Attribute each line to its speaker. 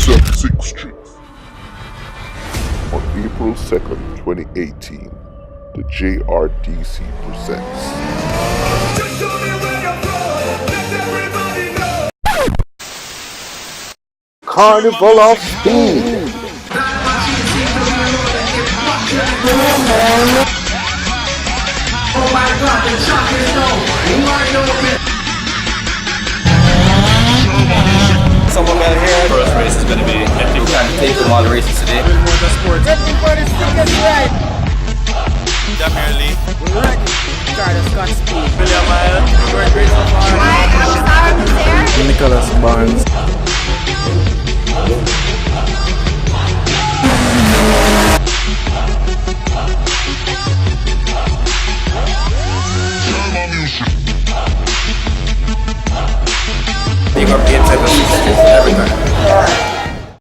Speaker 1: 6th Street. On April 2nd, 2018, the JRDC presents Carnival of Steam.
Speaker 2: Someone better here. First race is going to be epic. Trying to take from all the races today.
Speaker 3: Ready for the tickets right.
Speaker 2: Definitely.
Speaker 3: We're ready. Carter Scott Speed.
Speaker 2: William Mile.
Speaker 3: Great race so far.
Speaker 4: Hi, I'm Sarah Mizer.
Speaker 5: Nicholas Barnes.